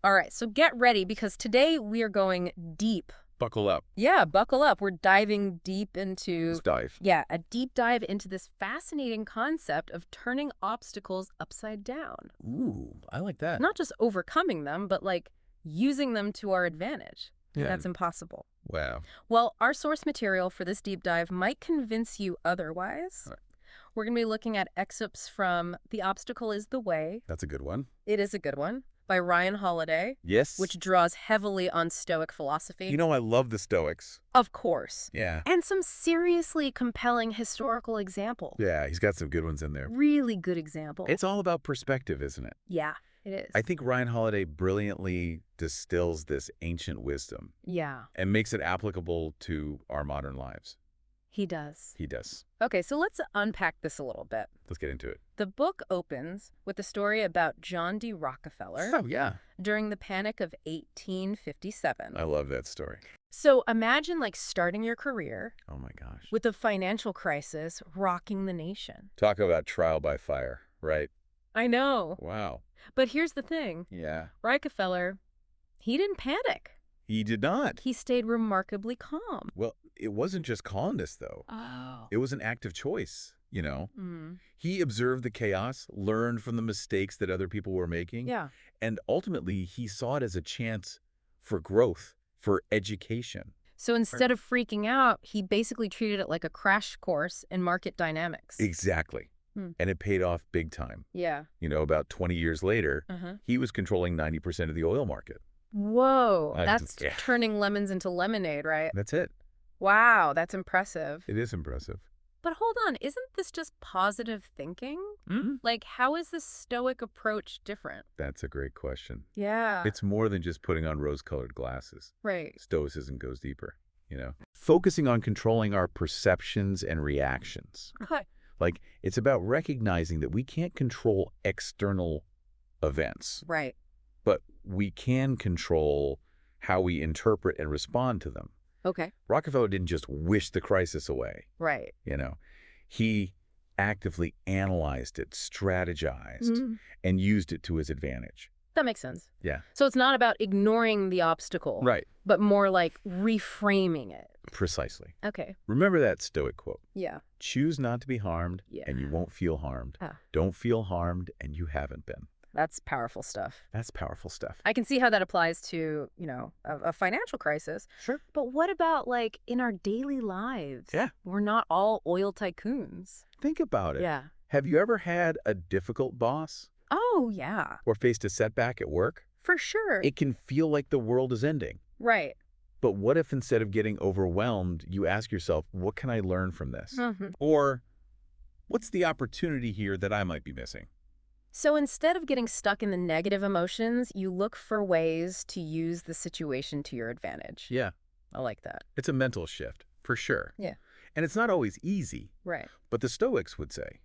All right, so get ready because today we are going deep. Buckle up. Yeah, buckle up. We're diving deep into, Let's dive. yeah, a deep dive into this fascinating concept of turning obstacles upside down. Ooh, I like that. Not just overcoming them, but like using them to our advantage. Yeah. That's impossible. Wow. Well, our source material for this deep dive might convince you otherwise. All right. We're going to be looking at excerpts from The Obstacle is the Way. That's a good one. It is a good one. By Ryan Holiday. Yes. Which draws heavily on Stoic philosophy. You know, I love the Stoics. Of course. Yeah. And some seriously compelling historical examples. Yeah, he's got some good ones in there. Really good examples. It's all about perspective, isn't it? Yeah, it is. I think Ryan Holiday brilliantly distills this ancient wisdom. Yeah. And makes it applicable to our modern lives. He does. He does. Okay, so let's unpack this a little bit. Let's get into it. The book opens with a story about John D. Rockefeller. Oh, yeah. During the Panic of 1857. I love that story. So imagine like starting your career. Oh, my gosh. With a financial crisis rocking the nation. Talk about trial by fire, right? I know. Wow. But here's the thing. Yeah. Rockefeller, he didn't panic. He did not. He stayed remarkably calm. Well, it wasn't just calmness, though. Oh. It was an active choice, you know? Mm. He observed the chaos, learned from the mistakes that other people were making. Yeah. And ultimately, he saw it as a chance for growth, for education. So instead of freaking out, he basically treated it like a crash course in market dynamics. Exactly. And it paid off big time. Yeah. You know, about 20 years later, he was controlling 90% of the oil market. Whoa. That's Yeah. turning lemons into lemonade, right? That's it. Wow, that's impressive. It is impressive. But hold on, isn't this just positive thinking? Mm-hmm. Like, how is the Stoic approach different? That's a great question. Yeah. It's more than just putting on rose-colored glasses. Right. Stoicism goes deeper, you know? Focusing on controlling our perceptions and reactions. Okay. Like, it's about recognizing that we can't control external events. Right. But we can control how we interpret and respond to them. Okay. Rockefeller didn't just wish the crisis away. Right. You know, he actively analyzed it, strategized, and used it to his advantage. That makes sense. Yeah. So it's not about ignoring the obstacle. Right. But more like reframing it. Precisely. Okay. Remember that Stoic quote. Yeah. Choose not to be harmed, Yeah. and you won't feel harmed. Ah. Don't feel harmed, and you haven't been. That's powerful stuff. That's powerful stuff. I can see how that applies to, you know, a financial crisis. Sure. But what about, like, in our daily lives? Yeah. We're not all oil tycoons. Think about it. Yeah. Have you ever had a difficult boss Oh, yeah. or faced a setback at work? For sure. It can feel like the world is ending. Right. But what if instead of getting overwhelmed, you ask yourself, what can I learn from this? Mm-hmm. Or what's the opportunity here that I might be missing? So instead of getting stuck in the negative emotions, you look for ways to use the situation to your advantage. Yeah. I like that. It's a mental shift, for sure. Yeah. And it's not always easy. Right. But the Stoics would say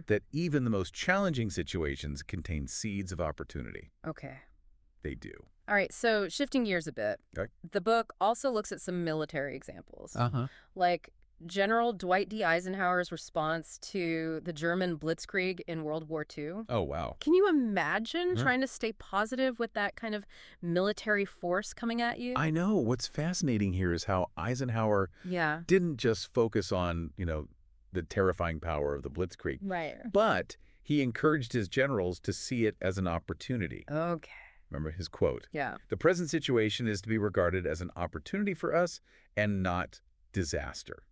that even the most challenging situations contain seeds of opportunity. Okay. They do. All right, so shifting gears a bit, Okay. the book also looks at some military examples, Uh-huh. like General Dwight D. Eisenhower's response to the German Blitzkrieg in World War II. Oh, wow. Can you imagine trying to stay positive with that kind of military force coming at you? I know. What's fascinating here is how Eisenhower Yeah. didn't just focus on, the terrifying power of the Blitzkrieg, Right. but he encouraged his generals to see it as an opportunity. Okay. Remember his quote? Yeah. The present situation is to be regarded as an opportunity for us and not disaster.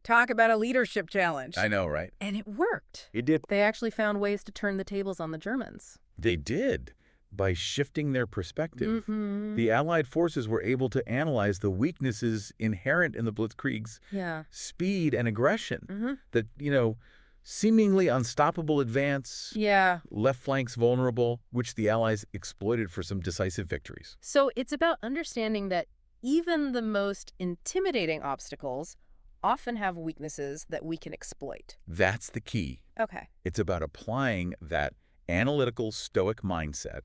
Talk about a leadership challenge. I know, right? And it worked. It did. They actually found ways to turn the tables on the Germans. They did. By shifting their perspective. Mm-hmm. The Allied forces were able to analyze the weaknesses inherent in the Blitzkrieg's Yeah. speed and aggression. Mm-hmm. That, seemingly unstoppable advance, Yeah. left flanks vulnerable, which the Allies exploited for some decisive victories. So it's about understanding that even the most intimidating obstacles often have weaknesses that we can exploit. That's the key. Okay. It's about applying that analytical, stoic mindset,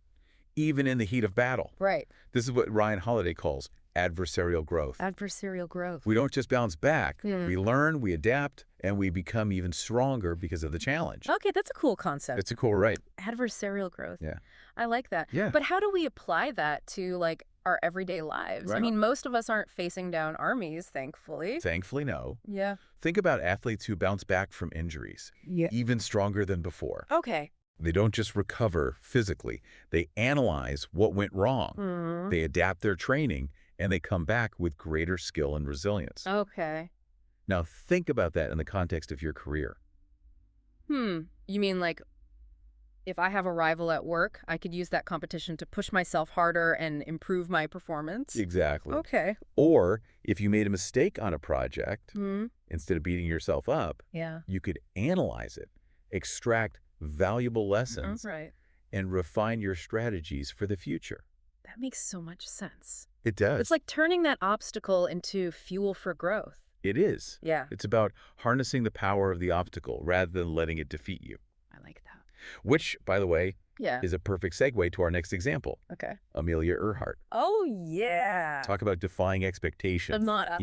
even in the heat of battle. Right. This is what Ryan Holiday calls adversarial growth. Adversarial growth. We don't just bounce back. Hmm. We learn, we adapt, and we become even stronger because of the challenge. Okay, that's a cool concept. It's a cool, right? Adversarial growth. Yeah. I like that. Yeah. But how do we apply that to, like, our everyday lives? I Right. mean, most of us aren't facing down armies, thankfully. Thankfully, no. Yeah. Think about athletes who bounce back from injuries, Yeah. even stronger than before. Okay. They don't just recover physically. They analyze what went wrong. Mm. They adapt their training, and they come back with greater skill and resilience. Okay. Now, think about that in the context of your career. You mean, like, if I have a rival at work, I could use that competition to push myself harder and improve my performance? Exactly. Okay. Or if you made a mistake on a project, Hmm. instead of beating yourself up, Yeah. you could analyze it, extract valuable lessons, Right. and refine your strategies for the future. That makes so much sense. It does. It's like turning that obstacle into fuel for growth. It is. Yeah. It's about harnessing the power of the obstacle rather than letting it defeat you. I like that. Which, by the way, Yeah. is a perfect segue to our next example, Okay. Amelia Earhart. Oh, yeah. Talk about defying expectations. I'm not.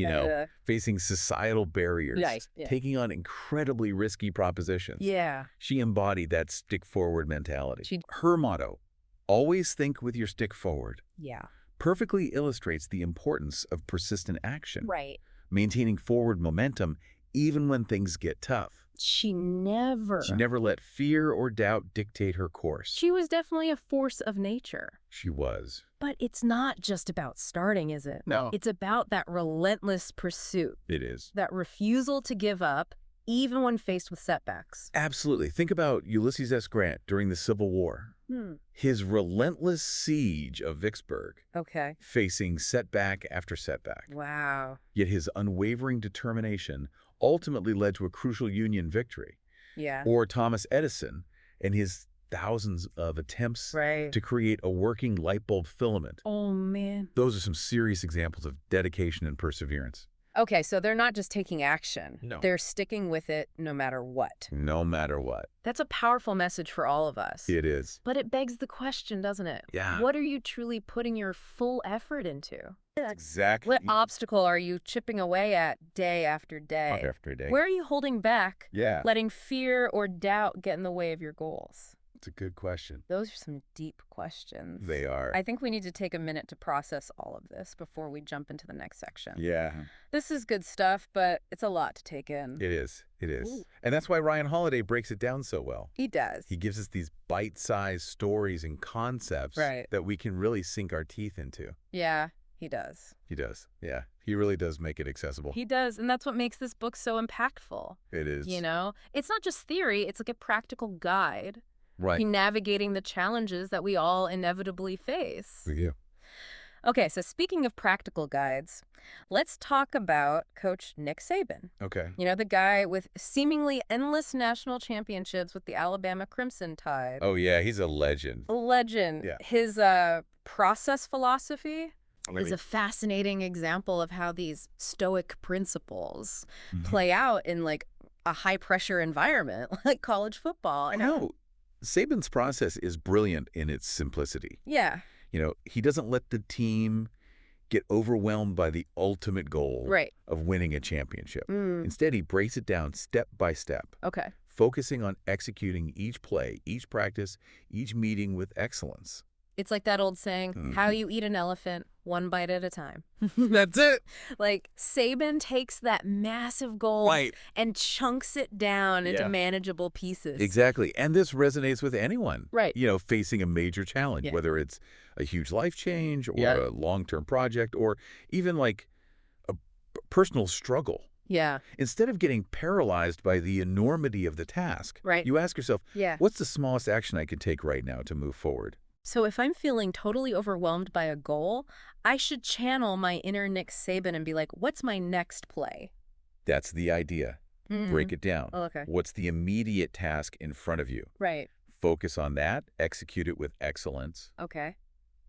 Facing societal barriers, Right, yeah. taking on incredibly risky propositions. Yeah. She embodied that stick-forward mentality. She- Her motto, always think with your stick forward, Yeah. perfectly illustrates the importance of persistent action, Right. maintaining forward momentum even when things get tough. She never. She never let fear or doubt dictate her course. She was definitely a force of nature. She was. But it's not just about starting, is it? No. It's about that relentless pursuit, It is. that refusal to give up, even when faced with setbacks. Absolutely. Think about Ulysses S. Grant during the Civil War. His relentless siege of Vicksburg, Okay. facing setback after setback. Wow. Yet his unwavering determination ultimately led to a crucial Union victory. Yeah. Or Thomas Edison and his thousands of attempts Right. to create a working light bulb filament. Oh, man. Those are some serious examples of dedication and perseverance. Okay, so they're not just taking action. No. They're sticking with it no matter what. No matter what. That's a powerful message for all of us. It is. But it begs the question, doesn't it? Yeah. What are you truly putting your full effort into? Exactly. What obstacle are you chipping away at day after day? After day. Where are you holding back, Yeah. letting fear or doubt get in the way of your goals? It's a good question. Those are some deep questions. They are. I think we need to take a minute to process all of this before we jump into the next section. Yeah. This is good stuff, but it's a lot to take in. It is. It is. Ooh. And that's why Ryan Holiday breaks it down so well. He does. He gives us these bite-sized stories and concepts Right. that we can really sink our teeth into. Yeah, he does. He does. Yeah. He really does make it accessible. He does, and that's what makes this book so impactful. It is. You know? It's not just theory, it's like a practical guide Right. to navigating the challenges that we all inevitably face. With you. Okay, so speaking of practical guides, let's talk about Coach Nick Saban. Okay. You know, the guy with seemingly endless national championships with the Alabama Crimson Tide. Oh, yeah. He's a legend. A legend. Yeah. His process philosophy I is mean- a fascinating example of how these stoic principles Mhm. play out in, like, a high-pressure environment like college football. I know. Saban's process is brilliant in its simplicity. Yeah, He doesn't let the team get overwhelmed by the ultimate goal right. of winning a championship. Mm. Instead, he breaks it down step by step, Okay. focusing on executing each play, each practice, each meeting with excellence. It's like that old saying, Mhm. how you eat an elephant, one bite at a time. That's it. Like, Saban takes that massive goal Right. and chunks it down into Yeah. manageable pieces. Exactly. And this resonates with anyone, Right. Facing a major challenge, Yeah. whether it's a huge life change or Yeah. a long-term project or even like a personal struggle. Yeah. Instead of getting paralyzed by the enormity of the task, Right. you ask yourself, Yeah. what's the smallest action I can take right now to move forward? So if I'm feeling totally overwhelmed by a goal, I should channel my inner Nick Saban and be like, what's my next play? That's the idea. Break it down. Oh, okay. What's the immediate task in front of you? Right. Focus on that, execute it with excellence, Okay.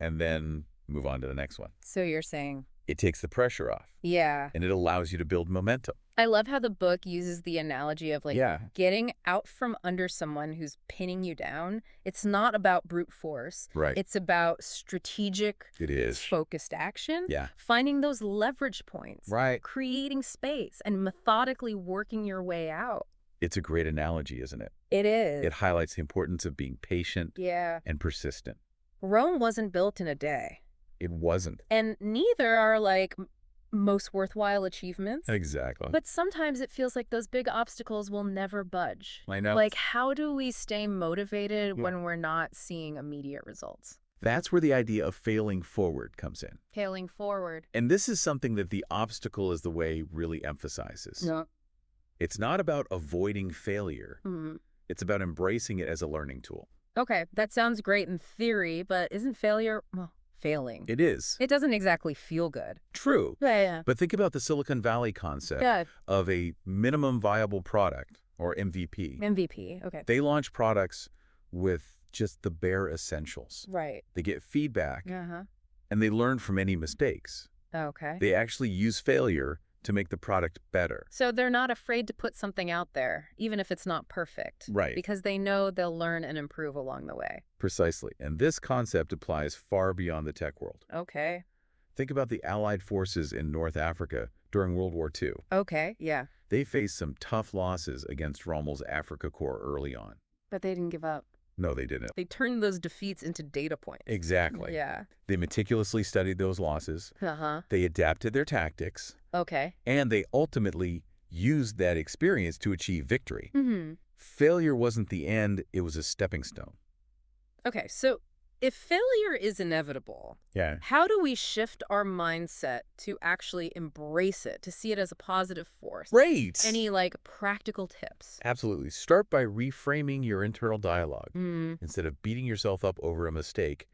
and then move on to the next one. So you're saying It takes the pressure off, Yeah. and it allows you to build momentum. I love how the book uses the analogy of like Yeah. getting out from under someone who's pinning you down. It's not about brute force. Right. It's about strategic, It is. focused action, Yeah. finding those leverage points, Right. creating space, and methodically working your way out. It's a great analogy, isn't it? It is. It highlights the importance of being patient Yeah. and persistent. Rome wasn't built in a day. It wasn't. And neither are like most worthwhile achievements. Exactly. But sometimes it feels like those big obstacles will never budge. I know. Like, how do we stay motivated Yeah. when we're not seeing immediate results? That's where the idea of failing forward comes in. Failing forward. And this is something that the obstacle is the way really emphasizes. No. It's not about avoiding failure. Mm. It's about embracing it as a learning tool. Okay, that sounds great in theory, but isn't failure, well, failing? It is. It doesn't exactly feel good. True. Yeah. But think about the Silicon Valley concept Yeah. of a minimum viable product, or MVP. MVP. Okay. They launch products with just the bare essentials. Right. They get feedback, Uh-huh. and they learn from any mistakes. Okay. They actually use failure to make the product better. So they're not afraid to put something out there, even if it's not perfect. Right. Because they know they'll learn and improve along the way. Precisely. And this concept applies far beyond the tech world. Okay. Think about the Allied forces in North Africa during World War II. Okay, yeah. They faced some tough losses against Rommel's Africa Corps early on. But they didn't give up. No, they didn't. They turned those defeats into data points. Exactly. Yeah. They meticulously studied those losses. Uh-huh. They adapted their tactics. Okay. And they ultimately used that experience to achieve victory. Mm-hmm. Failure wasn't the end, it was a stepping stone. Okay, so if failure is inevitable, Yeah. how do we shift our mindset to actually embrace it, to see it as a positive force? Great! Any, like, practical tips? Absolutely. Start by reframing your internal dialogue. Mm. Instead of beating yourself up over a mistake,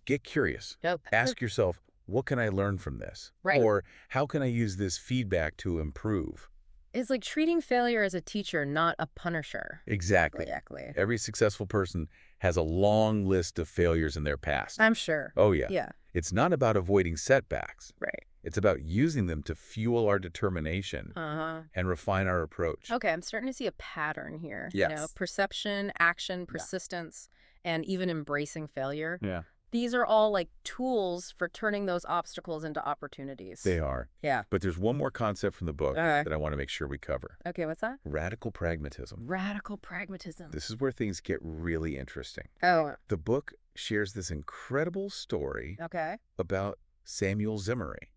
get curious. Yep. Ask yourself, what can I learn from this? Right. Or how can I use this feedback to improve? It's like treating failure as a teacher, not a punisher. Exactly. Exactly. Every successful person has a long list of failures in their past. I'm sure. Oh, yeah. Yeah. It's not about avoiding setbacks. Right. It's about using them to fuel our determination Uh-huh. and refine our approach. Okay, I'm starting to see a pattern here. Yes. You know, perception, action, persistence, and even embracing failure. Yeah. These are all like tools for turning those obstacles into opportunities. They are. Yeah. But there's one more concept from the book Okay. that I want to make sure we cover. Okay, what's that? Radical pragmatism. Radical pragmatism. This is where things get really interesting. Oh, The book shares this incredible story okay. about Samuel Zimmery,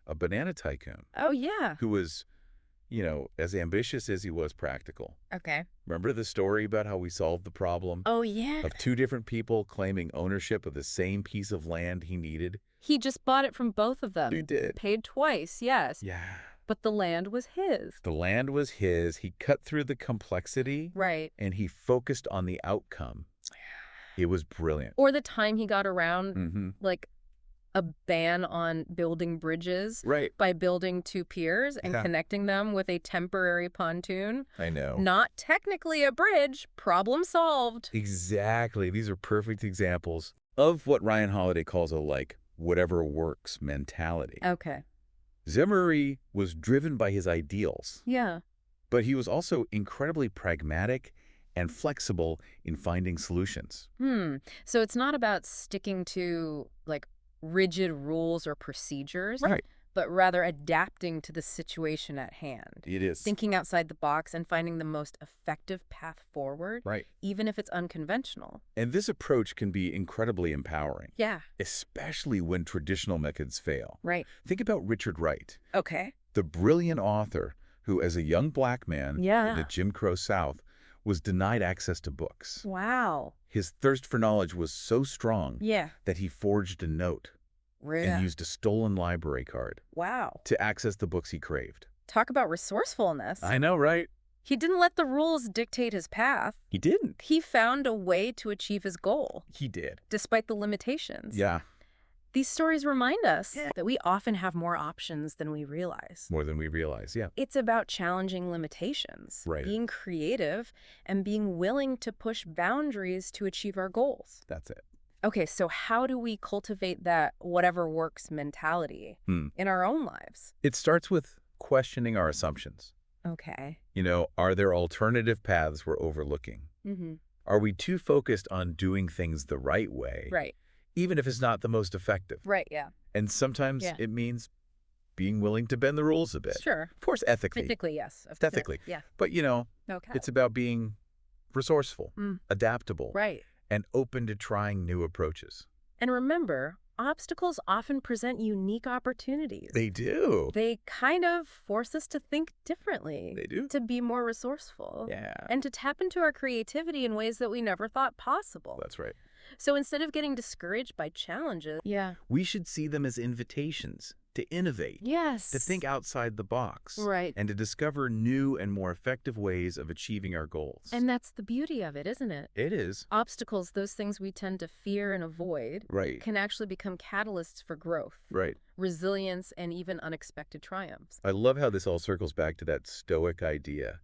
a banana tycoon Oh, yeah. who was, as ambitious as he was practical. Okay. Remember the story about how we solved the problem Oh, yeah. of two different people claiming ownership of the same piece of land he needed? He just bought it from both of them. He did. Paid twice, yes. Yeah. But the land was his. The land was his. He cut through the complexity Right. and he focused on the outcome. It was brilliant. Or the time he got around, Mm-hmm. like, a ban on building bridges Right. by building two piers and Yeah. connecting them with a temporary pontoon. I know. Not technically a bridge. Problem solved. Exactly. These are perfect examples of what Ryan Holiday calls a, whatever works mentality. Okay. Zimmery was driven by his ideals, Yeah. but he was also incredibly pragmatic and flexible in finding solutions. So it's not about sticking to, like, rigid rules or procedures, Right. but rather adapting to the situation at hand. It is. Thinking outside the box and finding the most effective path forward, Right. even if it's unconventional. And this approach can be incredibly empowering, Yeah. especially when traditional methods fail. Right. Think about Richard Wright, Okay. the brilliant author who, as a young black man in Yeah. the Jim Crow South, was denied access to books. Wow. His thirst for knowledge was so strong Yeah. that he forged a note and used a stolen library card Wow. to access the books he craved. Talk about resourcefulness. I know, right? He didn't let the rules dictate his path. He didn't. He found a way to achieve his goal, He did. despite the limitations. Yeah, These stories remind us that we often have more options than we realize. more than we realize. Yeah, It's about challenging limitations, Right. being creative, and being willing to push boundaries to achieve our goals. that's it. Okay, so how do we cultivate that whatever works mentality Hmm. in our own lives? It starts with questioning our assumptions. Okay. Are there alternative paths we're overlooking? Mm-hmm. Are we too focused on doing things the right way, Right. even if it's not the most effective? Right, yeah. And sometimes Yeah. it means being willing to bend the rules a bit. Sure. Of course, ethically. Technically, yes. Ethically. Yeah. But, Okay. it's about being resourceful, Mm. adaptable, Right. and open to trying new approaches. And remember, obstacles often present unique opportunities. They do. They kind of force us to think differently, They do. to be more resourceful, Yeah. and to tap into our creativity in ways that we never thought possible. That's right. So instead of getting discouraged by challenges, yeah. We should see them as invitations to innovate, Yes. to think outside the box, Right. and to discover new and more effective ways of achieving our goals. And that's the beauty of it, isn't it? It is. Obstacles, those things we tend to fear and avoid, Right. can actually become catalysts for growth, Right. resilience, and even unexpected triumphs. I love how this all circles back to that Stoic idea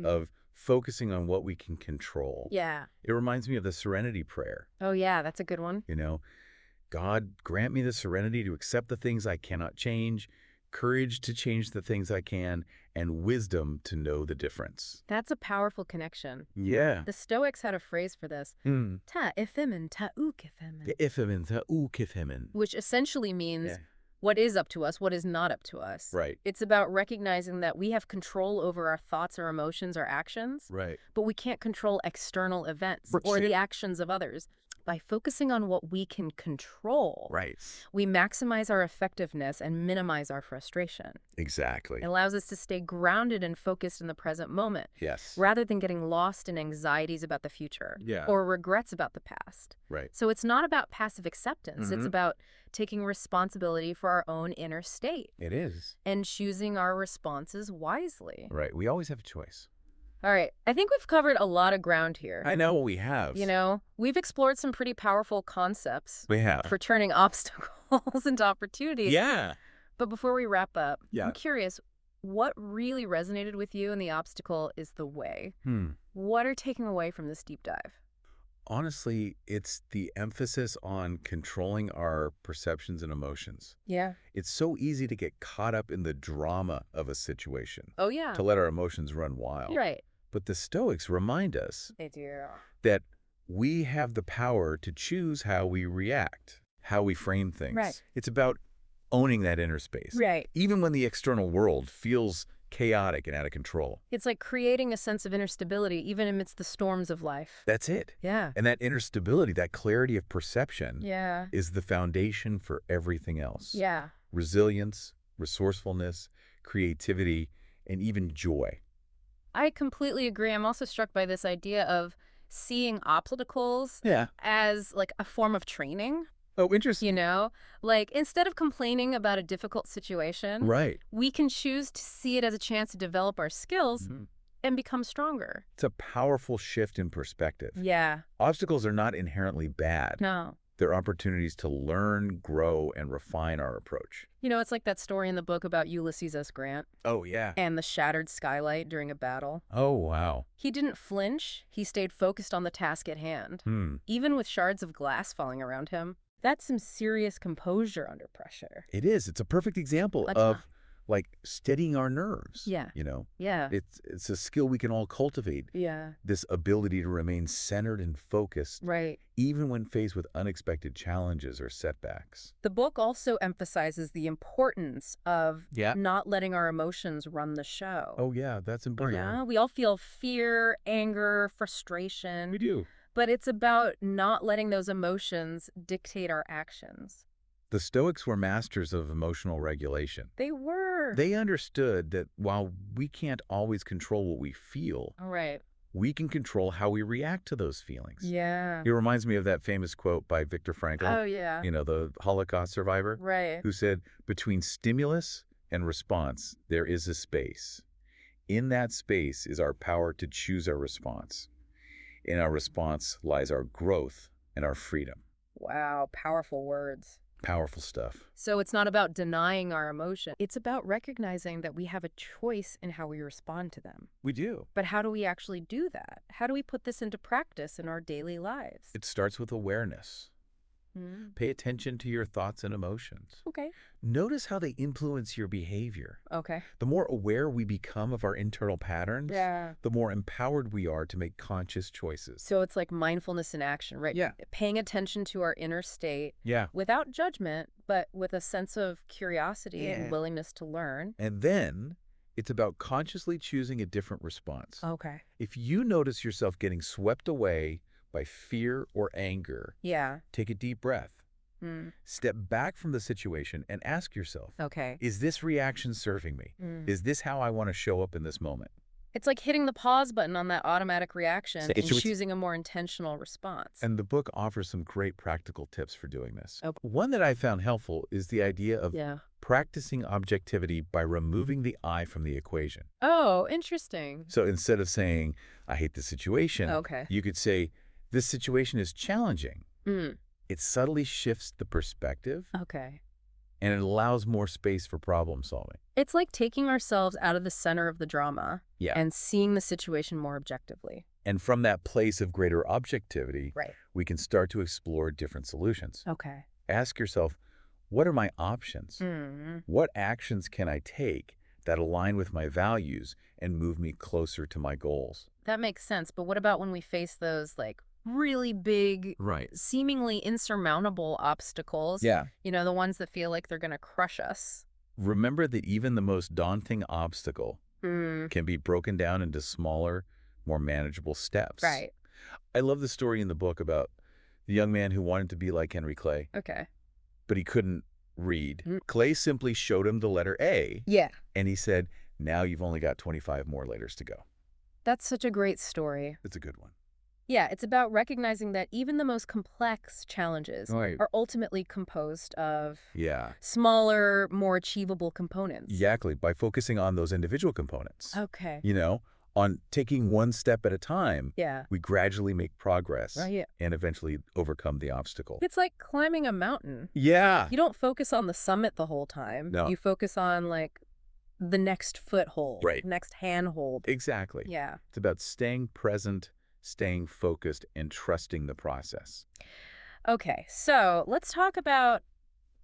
of focusing on what we can control. Yeah. It reminds me of the Serenity Prayer. Oh, yeah, that's a good one. God, grant me the serenity to accept the things I cannot change, courage to change the things I can, and wisdom to know the difference. That's a powerful connection. Yeah. The Stoics had a phrase for this, ta ephemen ta ukephemen, which essentially means what is up to us, what is not up to us. Right. It's about recognizing that we have control over our thoughts, our emotions, our actions, Right. but we can't control external events For or sure. the actions of others. By focusing on what we can control, Right. we maximize our effectiveness and minimize our frustration. Exactly. It allows us to stay grounded and focused in the present moment, Yes. rather than getting lost in anxieties about the future Yeah. or regrets about the past. Right. So it's not about passive acceptance. It's Mhm. about taking responsibility for our own inner state It is. and choosing our responses wisely. Right. We always have a choice. All right. I think we've covered a lot of ground here. I know we have. We've explored some pretty powerful concepts We have. for turning obstacles into opportunities. Yeah. But before we wrap up, Yeah. I'm curious, what really resonated with you in the obstacle is the way. What are taking away from this deep dive? Honestly, it's the emphasis on controlling our perceptions and emotions. Yeah. It's so easy to get caught up in the drama of a situation, Oh, yeah. to let our emotions run wild. Right. But the Stoics remind us They do. that we have the power to choose how we react, how we frame things. Right. It's about owning that inner space. Right. Even when the external world feels chaotic and out of control. It's like creating a sense of inner stability even amidst the storms of life. That's it. Yeah. And that inner stability, that clarity of perception Yeah. is the foundation for everything else. Yeah. Resilience, resourcefulness, creativity, and even joy. I completely agree. I'm also struck by this idea of seeing obstacles as like a form of training. Oh, interesting. Like instead of complaining about a difficult situation, Right. we can choose to see it as a chance to develop our skills and become stronger. It's a powerful shift in perspective. Yeah. Obstacles are not inherently bad. No. They're opportunities to learn, grow, and refine our approach. It's like that story in the book about Ulysses S. Grant Oh, yeah. and the shattered skylight during a battle. Oh, wow. He didn't flinch. He stayed focused on the task at hand. Even with shards of glass falling around him. That's some serious composure under pressure. It is. It's a perfect example of steadying our nerves. Yeah. Yeah. It's a skill we can all cultivate. Yeah. This ability to remain centered and focused, Right. even when faced with unexpected challenges or setbacks. The book also emphasizes the importance of Yeah. not letting our emotions run the show. Oh, yeah, that's important. Yeah, we all feel fear, anger, frustration. We do. But it's about not letting those emotions dictate our actions. The Stoics were masters of emotional regulation. They were. They understood that while we can't always control what we feel, All right. we can control how we react to those feelings. Yeah. It reminds me of that famous quote by Viktor Frankl, Oh, yeah. the Holocaust survivor, Right. who said, between stimulus and response, there is a space. In that space is our power to choose our response. In our response lies our growth and our freedom. Wow. Powerful words. Powerful stuff. So it's not about denying our emotion. It's about recognizing that we have a choice in how we respond to them. We do. But how do we actually do that? How do we put this into practice in our daily lives? It starts with awareness. Mm. Pay attention to your thoughts and emotions. Okay. Notice how they influence your behavior. Okay. The more aware we become of our internal patterns, Yeah. the more empowered we are to make conscious choices. So it's like mindfulness in action, right? Yeah. Paying attention to our inner state Yeah. without judgment, but with a sense of curiosity Yeah. and willingness to learn. And then it's about consciously choosing a different response. Okay. If you notice yourself getting swept away by fear or anger, Yeah. take a deep breath. Mm. Step back from the situation and ask yourself, Okay. is this reaction serving me? Mm. Is this how I want to show up in this moment? It's like hitting the pause button on that automatic reaction So and it's- choosing a more intentional response. And the book offers some great practical tips for doing this. Okay. One that I found helpful is the idea of Yeah. practicing objectivity by removing the I from the equation. Oh, interesting. So instead of saying, I hate the situation, Okay. you could say, this situation is challenging. Mm. It subtly shifts the perspective, Okay. and it allows more space for problem solving. It's like taking ourselves out of the center of the drama Yeah. and seeing the situation more objectively. And from that place of greater objectivity, Right. we can start to explore different solutions. Okay. Ask yourself, what are my options? Mm. What actions can I take that align with my values and move me closer to my goals? That makes sense. But what about when we face those like really big, Right. seemingly insurmountable obstacles? Yeah. You know, the ones that feel like they're going to crush us. Remember that even the most daunting obstacle Mm. can be broken down into smaller, more manageable steps. Right. I love the story in the book about the young man who wanted to be like Henry Clay, Okay. but he couldn't read. Mm. Clay simply showed him the letter A, Yeah. and he said, now you've only got 25 more letters to go. That's such a great story. That's a good one. Yeah, it's about recognizing that even the most complex challenges Right. are ultimately composed of Yeah. smaller, more achievable components. Exactly. By focusing on those individual components, Okay. on taking one step at a time, Yeah. we gradually make progress Right. and eventually overcome the obstacle. It's like climbing a mountain. Yeah. You don't focus on the summit the whole time. No. You focus on like the next foothold, Right. next handhold. Exactly. Yeah. It's about staying present, staying focused, and trusting the process. Okay, so let's talk about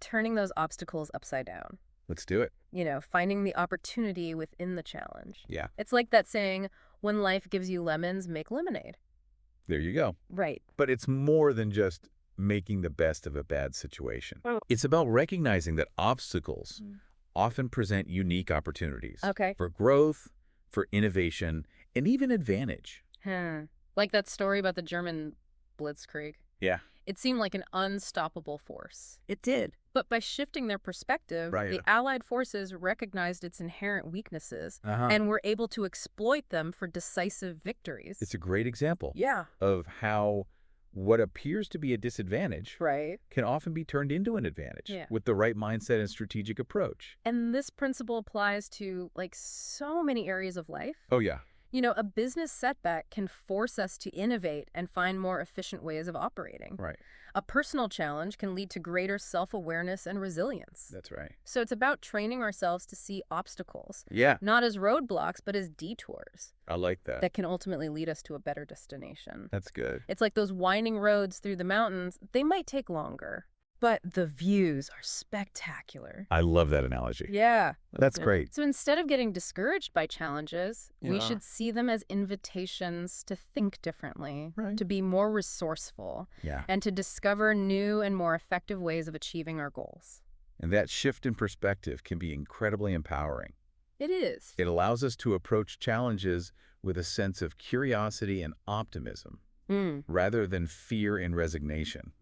turning those obstacles upside down. Let's do it. You know, finding the opportunity within the challenge. Yeah. It's like that saying, when life gives you lemons, make lemonade. There you go. Right. But it's more than just making the best of a bad situation. Oh. It's about recognizing that obstacles Mm. often present unique opportunities Okay. for growth, for innovation, and even advantage. Like that story about the German blitzkrieg. Yeah. It seemed like an unstoppable force. It did. But by shifting their perspective, Right. the Allied forces recognized its inherent weaknesses Uh-huh. and were able to exploit them for decisive victories. It's a great example Yeah. of how what appears to be a disadvantage Right. can often be turned into an advantage Yeah. with the right mindset and strategic approach. And this principle applies to like so many areas of life. Oh, yeah. You know, a business setback can force us to innovate and find more efficient ways of operating. Right. A personal challenge can lead to greater self-awareness and resilience. That's right. So it's about training ourselves to see obstacles, Yeah. not as roadblocks, but as detours I like that. that can ultimately lead us to a better destination. That's good. It's like those winding roads through the mountains. They might take longer, but the views are spectacular. I love that analogy. Yeah. That's great. So instead of getting discouraged by challenges, we Yeah. should see them as invitations to think differently, Right. to be more resourceful, Yeah. and to discover new and more effective ways of achieving our goals. And that shift in perspective can be incredibly empowering. It is. It allows us to approach challenges with a sense of curiosity and optimism Mm. rather than fear and resignation.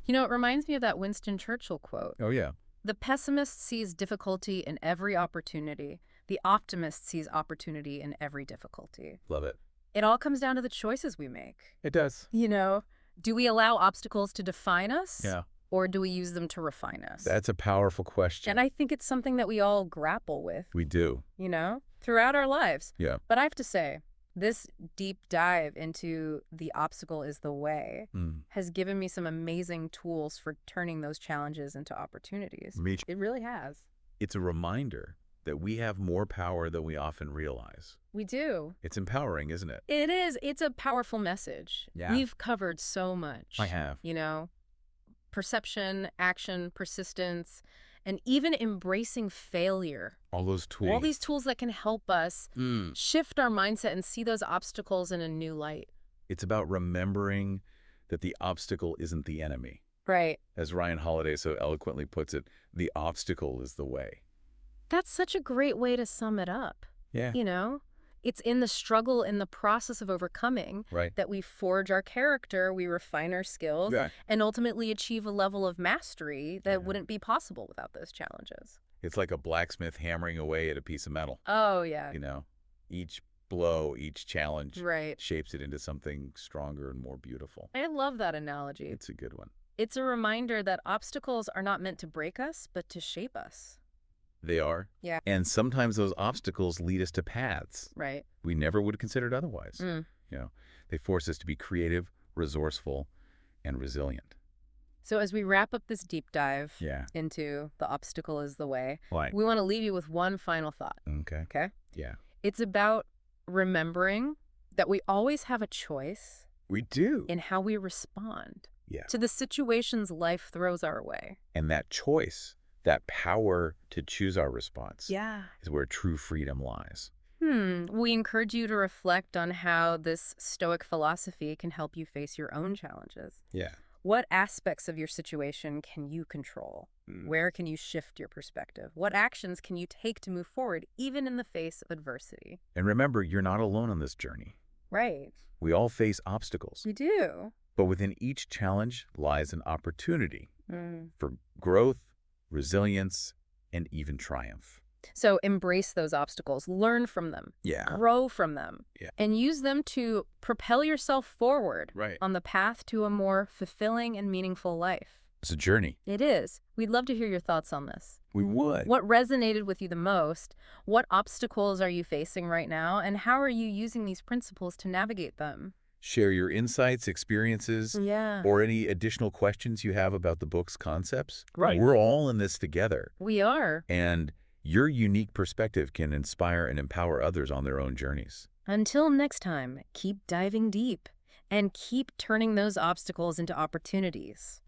You know, it reminds me of that Winston Churchill quote. Oh, yeah. The pessimist sees difficulty in every opportunity. The optimist sees opportunity in every difficulty. Love it. It all comes down to the choices we make. It does. You know, do we allow obstacles to define us? Yeah. Or do we use them to refine us? That's a powerful question. And I think it's something that we all grapple with, We do. you know, throughout our lives. Yeah. But I have to say, this deep dive into the obstacle is the way Mm. has given me some amazing tools for turning those challenges into opportunities. Me too. It really has. It's a reminder that we have more power than we often realize. We do. It's empowering, isn't it? It is. It's a powerful message. Yeah. We've covered so much. I have. You know, perception, action, persistence, and even embracing failure. All those All tools. these tools that can help us Mm. shift our mindset and see those obstacles in a new light. It's about remembering that the obstacle isn't the enemy. Right. As Ryan Holiday so eloquently puts it, the obstacle is the way. That's such a great way to sum it up. Yeah. You know, it's in the struggle, in the process of overcoming, Right. that we forge our character, we refine our skills, Yeah. and ultimately achieve a level of mastery that Yeah. wouldn't be possible without those challenges. It's like a blacksmith hammering away at a piece of metal. Oh, yeah. You know, each blow, each challenge Right. shapes it into something stronger and more beautiful. I love that analogy. It's a good one. It's a reminder that obstacles are not meant to break us, but to shape us. They are. Yeah. And sometimes those obstacles lead us to paths Right. we never would have considered otherwise. Mm. You know, they force us to be creative, resourceful, and resilient. So as we wrap up this deep dive Yeah. into the obstacle is the way, Why? we want to leave you with one final thought, Okay. okay? Yeah. It's about remembering that we always have a choice We do. in how we respond Yeah. to the situations life throws our way. And that choice, that power to choose our response, Yeah. is where true freedom lies. We encourage you to reflect on how this Stoic philosophy can help you face your own challenges. Yeah. What aspects of your situation can you control? Where can you shift your perspective? What actions can you take to move forward, even in the face of adversity? And remember, you're not alone on this journey. Right. We all face obstacles, We do. but within each challenge lies an opportunity Mm. for growth, resilience, and even triumph. So embrace those obstacles, learn from them, Yeah. grow from them, Yeah. and use them to propel yourself forward Right. on the path to a more fulfilling and meaningful life. It's a journey. It is. We'd love to hear your thoughts on this. We would. What resonated with you the most? What obstacles are you facing right now? And how are you using these principles to navigate them? Share your insights, experiences, Yeah. or any additional questions you have about the book's concepts. Right. We're all in this together. We are. And your unique perspective can inspire and empower others on their own journeys. Until next time, keep diving deep and keep turning those obstacles into opportunities.